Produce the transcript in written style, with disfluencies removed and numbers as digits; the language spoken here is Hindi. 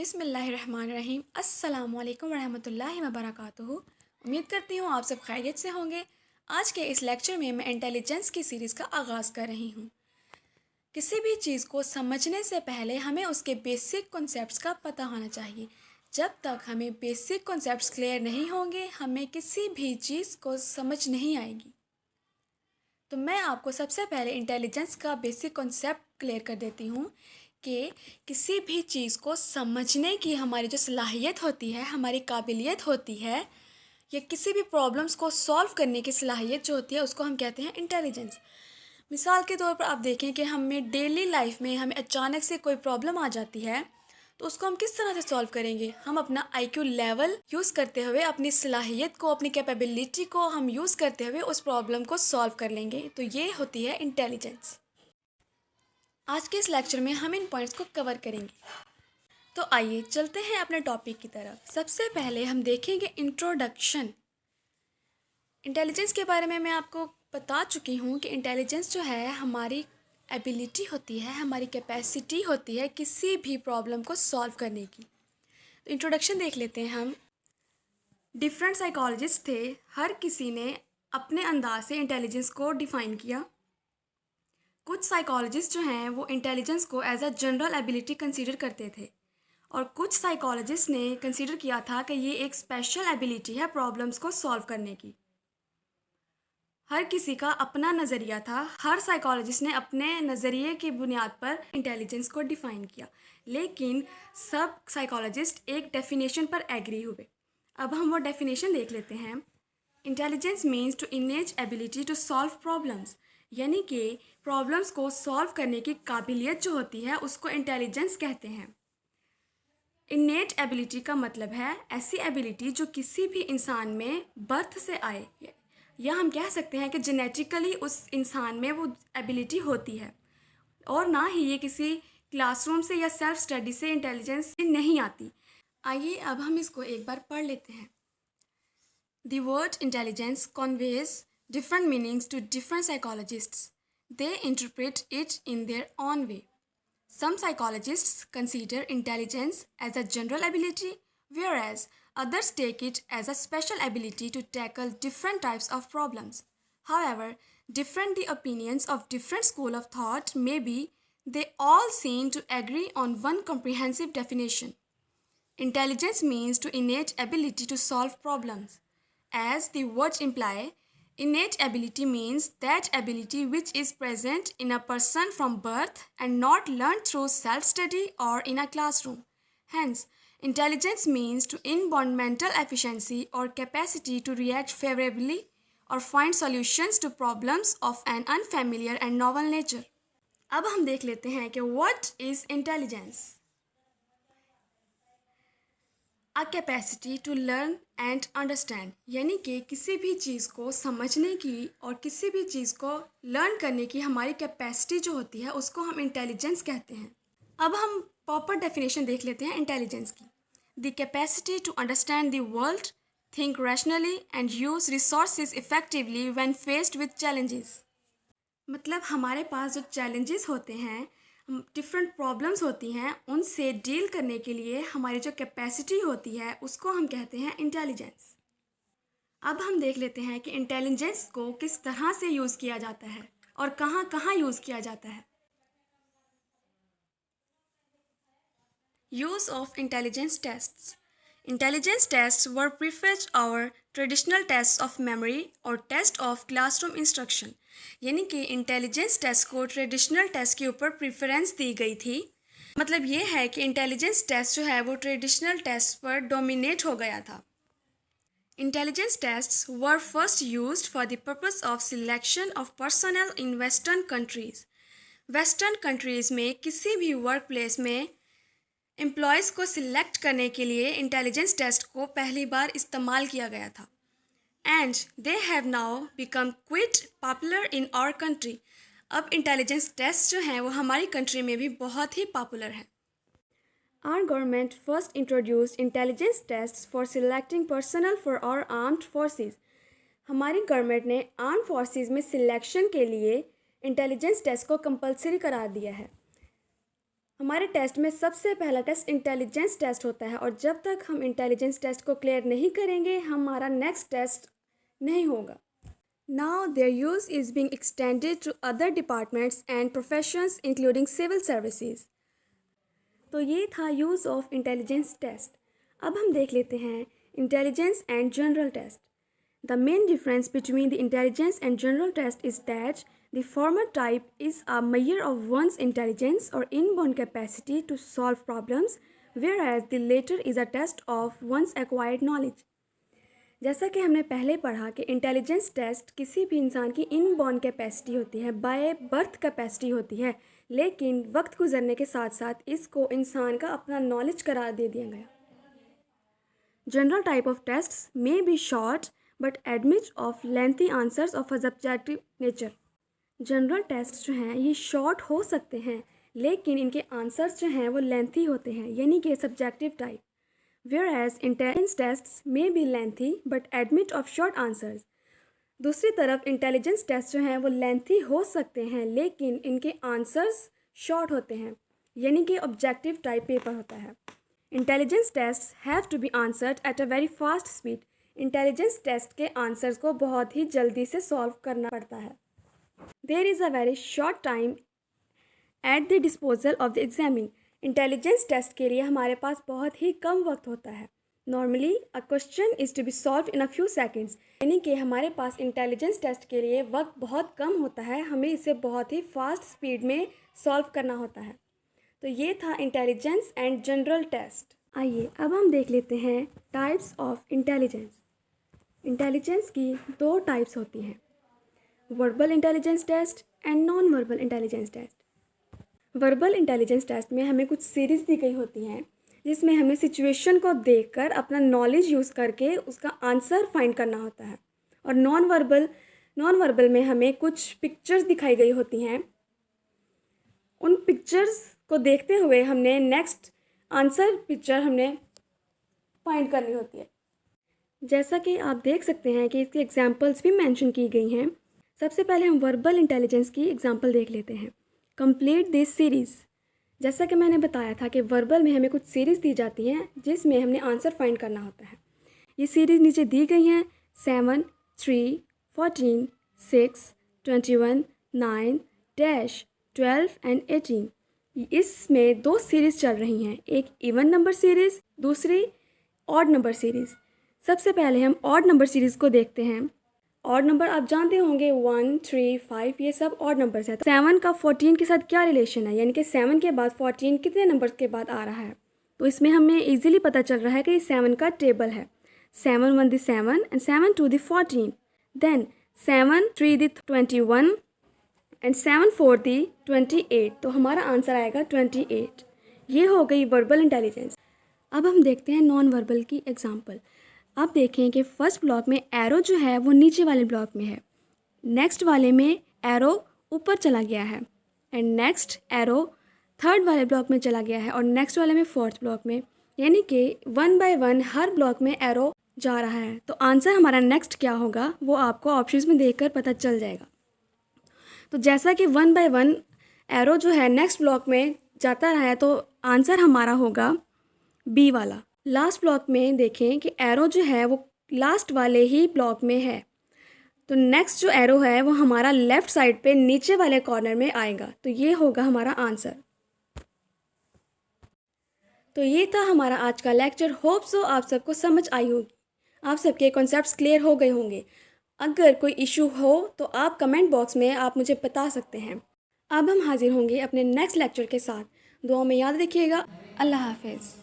बिस्मिल्लाहिर्रहमानिर्रहीम अस्सलामुअलैकुम वरहमतुल्लाहि वबरकातुहू। उम्मीद करती हूँ आप सब खैरियत से होंगे। आज के इस लेक्चर में मैं इंटेलिजेंस की सीरीज़ का आगाज़ कर रही हूँ। किसी भी चीज़ को समझने से पहले हमें उसके बेसिक कॉन्सेप्ट्स का पता होना चाहिए। जब तक हमें बेसिक कॉन्सेप्ट्स क्लियर नहीं होंगे हमें किसी भी चीज़ को समझ नहीं आएगी। तो मैं आपको सबसे पहले इंटेलिजेंस का बेसिक कॉन्सेप्ट क्लियर कर देती हूँ कि किसी भी चीज़ को समझने की हमारी जो सलाहियत होती है, हमारी काबिलियत होती है, या किसी भी प्रॉब्लम्स को सॉल्व करने की सलाहियत जो होती है उसको हम कहते हैं इंटेलिजेंस। मिसाल के तौर पर आप देखें कि हमें डेली लाइफ में हमें अचानक से कोई प्रॉब्लम आ जाती है तो उसको हम किस तरह से सॉल्व करेंगे। हम अपना आईक्यू लेवल यूज़ करते हुए, अपनी सलाहियत को, अपनी कैपेबिलिटी को हम यूज़ करते हुए उस प्रॉब्लम को सॉल्व कर लेंगे। तो ये होती है इंटेलिजेंस। आज के इस लेक्चर में हम इन पॉइंट्स को कवर करेंगे। तो आइए चलते हैं अपने टॉपिक की तरफ। सबसे पहले हम देखेंगे इंट्रोडक्शन। इंटेलिजेंस के बारे में मैं आपको बता चुकी हूँ कि इंटेलिजेंस जो है हमारी एबिलिटी होती है, हमारी कैपेसिटी होती है किसी भी प्रॉब्लम को सॉल्व करने की। तो इंट्रोडक्शन देख लेते हैं हम। डिफरेंट साइकोलॉजिस्ट थे, हर किसी ने अपने अंदाज से इंटेलिजेंस को डिफ़ाइन किया। कुछ साइकोलॉजिस्ट जो हैं वो इंटेलिजेंस को as a general ability consider करते थे, और कुछ साइकोलॉजिस्ट ने कंसीडर किया था कि ये एक स्पेशल एबिलिटी है प्रॉब्लम्स को सॉल्व करने की। हर किसी का अपना नज़रिया था, हर साइकोलॉजिस्ट ने अपने नज़रिए की बुनियाद पर इंटेलिजेंस को डिफ़ाइन किया, लेकिन सब साइकोलॉजिस्ट एक डेफिनेशन पर एग्री हुए। अब हम वो डेफिनेशन देख लेते हैं। Intelligence means to innate ability to solve problems, यानी कि प्रॉब्लम्स को सॉल्व करने की काबिलियत जो होती है उसको इंटेलिजेंस कहते हैं। इनेट एबिलिटी का मतलब है ऐसी एबिलिटी जो किसी भी इंसान में बर्थ से आए, या हम कह सकते हैं कि जेनेटिकली उस इंसान में वो एबिलिटी होती है, और ना ही ये किसी क्लासरूम से या सेल्फ स्टडी से इंटेलिजेंस नहीं आती। आइए अब हम इसको एक बार पढ़ लेते हैं। The word intelligence conveys different meanings to different psychologists. They interpret it in their own way. Some psychologists consider intelligence as a general ability, whereas others take it as a special ability to tackle different types of problems. However, different the opinions of different school of thought may be, they all seem to agree on one comprehensive definition. Intelligence means to innate ability to solve problems. As the words imply, innate ability means that ability which is present in a person from birth and not learned through self-study or in a classroom. Hence, intelligence means to inborn mental efficiency or capacity to react favorably or find solutions to problems of an unfamiliar and novel nature. अब हम देख लेते हैं कि what is intelligence? A capacity to learn and understand, यानी कि किसी भी चीज़ को समझने की और किसी भी चीज़ को लर्न करने की हमारी कैपेसिटी जो होती है उसको हम इंटेलिजेंस कहते हैं। अब हम प्रॉपर डेफिनेशन देख लेते हैं इंटेलिजेंस की। The capacity to understand the world, think rationally and use resources effectively when faced with challenges. मतलब हमारे पास जो चैलेंजेस होते हैं, डिफरेंट प्रॉब्लम्स होती हैं, उनसे डील करने के लिए हमारी जो कैपेसिटी होती है उसको हम कहते हैं इंटेलिजेंस। अब हम देख लेते हैं कि इंटेलिजेंस को किस तरह से यूज़ किया जाता है और कहाँ कहाँ यूज़ किया जाता है। Use of intelligence tests. Intelligence tests were preferred over traditional tests of memory or test of classroom instruction, यानी कि इंटेलिजेंस टेस्ट को ट्रेडिशनल टेस्ट के ऊपर प्रेफरेंस दी गई थी। मतलब ये है कि इंटेलिजेंस टेस्ट जो है वो ट्रेडिशनल टेस्ट पर डोमिनेट हो गया था। Intelligence tests were first used for the purpose of selection of personal in western countries. Western countries में किसी भी वर्क प्लेस में एम्प्लॉयज़ को सिलेक्ट करने के लिए इंटेलिजेंस टेस्ट को पहली बार इस्तेमाल किया गया था। And they have now become quite popular in our country. अब इंटेलिजेंस टेस्ट जो हैं वो हमारी कंट्री में भी बहुत ही पॉपुलर है। Our government first introduced intelligence test for selecting personnel for our armed forces. हमारी गवर्नमेंट ने आर्म फोर्सेज में सिलेक्शन के लिए इंटेलिजेंस टेस्ट को कंपलसरी करार दिया है। हमारे टेस्ट में सबसे पहला टेस्ट इंटेलिजेंस टेस्ट होता है और जब तक हम इंटेलिजेंस टेस्ट को क्लियर नहीं करेंगे हमारा नेक्स्ट टेस्ट नहीं होगा. Now their use is being extended to other departments and professions including civil services. तो ये था यूज़ ऑफ इंटेलिजेंस टेस्ट. अब हम देख लेते हैं intelligence and general test. The main difference between the intelligence and general test is that the former type is a measure of one's intelligence or inborn capacity to solve problems, whereas the latter is a test of one's acquired knowledge. जैसा कि हमने पहले पढ़ा कि इंटेलिजेंस टेस्ट किसी भी इंसान की इनबॉर्न कैपेसिटी होती है, बाय बर्थ कैपेसिटी होती है, लेकिन वक्त गुजरने के साथ साथ इसको इंसान का अपना नॉलेज करार दे दिया गया. General type of tests may be short but admit of lengthy answers of a subjective nature. General test जो हैं ये शॉर्ट हो सकते हैं लेकिन इनके आंसर्स जो हैं वो लेंथी होते हैं, यानी कि subjective type. Whereas intelligence tests may be lengthy but admit of short answers. दूसरी तरफ इंटेलिजेंस टेस्ट जो हैं वो लेंथी हो सकते हैं लेकिन इनके आंसर्स शॉर्ट होते हैं, यानी कि ऑब्जेक्टिव टाइप पेपर होता है. Intelligence test have to be answered at a very fast speed. Intelligence test के आंसर्स को बहुत ही जल्दी से सॉल्व करना पड़ता है. There is a very short time at the disposal of the examinee. Intelligence test के लिए हमारे पास बहुत ही कम वक्त होता है. Normally a question is to be solve in a few seconds, यानी कि हमारे पास इंटेलिजेंस टेस्ट के लिए वक्त बहुत कम होता है, हमें इसे बहुत ही फास्ट स्पीड में सॉल्व करना होता है. तो ये था इंटेलिजेंस एंड जनरल टेस्ट. आइए अब हम देख लेते हैं टाइप्स ऑफ इंटेलिजेंस. इंटेलिजेंस की दो टाइप्स होती हैं, verbal intelligence test and non verbal intelligence test. Verbal intelligence test में हमें कुछ सीरीज़ दी गई होती हैं जिसमें हमें सिचुएशन को देखकर अपना नॉलेज यूज़ करके उसका आंसर फाइंड करना होता है. और नॉन वर्बल में हमें कुछ पिक्चर्स दिखाई गई होती हैं, उन पिक्चर्स को देखते हुए हमने नेक्स्ट आंसर पिक्चर हमने फाइंड करनी होती है. जैसा कि आप देख सकते हैं कि इसकी एग्जांपल्स भी मेंशन की गई हैं. सबसे पहले हम वर्बल इंटेलिजेंस की एग्जांपल देख लेते हैं. Complete this series. जैसा कि मैंने बताया था कि वर्बल में हमें कुछ सीरीज़ दी जाती हैं जिसमें हमने आंसर फाइंड करना होता है. ये सीरीज़ नीचे दी गई हैं 7, 3, 14, 6, 21, 9, 12 एंड 18. इसमें दो सीरीज़ चल रही हैं, एक इवन नंबर सीरीज़, दूसरी ऑड नंबर सीरीज़. सबसे पहले हम ऑड नंबर सीरीज़ को देखते हैं. ऑड नंबर आप जानते होंगे 1, 3, 5 ये सब ऑड नंबर्स है. 7 का 14 के साथ क्या रिलेशन है, यानी कि 7 के बाद 14 कितने नंबर्स के बाद आ रहा है. तो इसमें हमें इजीली पता चल रहा है कि 7 का टेबल है. 7 1 the 7 and 7 2 the 14, then 7 3 the 21 and 7 4 the 28. तो हमारा आंसर आएगा 28. ये हो गई वर्बल इंटेलिजेंस. अब हम देखते हैं नॉन वर्बल की एग्जाम्पल. आप देखें कि फर्स्ट ब्लॉक में एरो जो है वो नीचे वाले ब्लॉक में है, नेक्स्ट वाले में एरो ऊपर चला गया है एंड नेक्स्ट एरो थर्ड वाले ब्लॉक में चला गया है और नेक्स्ट वाले में फोर्थ ब्लॉक में, यानी कि 1 बाय 1 हर ब्लॉक में एरो जा रहा है. तो आंसर हमारा नेक्स्ट क्या होगा वो आपको ऑप्शंस में देखकर पता चल जाएगा. तो जैसा कि 1 बाय 1 एरो जो है नेक्स्ट ब्लॉक में जाता रहा है तो आंसर हमारा होगा बी वाला. लास्ट ब्लॉक में देखें कि एरो जो है वो लास्ट वाले ही ब्लॉक में है, तो नेक्स्ट जो एरो है वो हमारा लेफ़्ट साइड पे नीचे वाले कॉर्नर में आएगा. तो ये होगा हमारा आंसर. तो ये था हमारा आज का लेक्चर. होप सो आप सबको समझ आई होगी, आप सबके कॉन्सेप्ट्स क्लियर हो गए होंगे. अगर कोई इशू हो तो आप कमेंट बॉक्स में आप मुझे बता सकते हैं. अब हम हाजिर होंगे अपने नेक्स्ट लेक्चर के साथ. दुआ में याद रखिएगा. अल्लाह हाफिज़.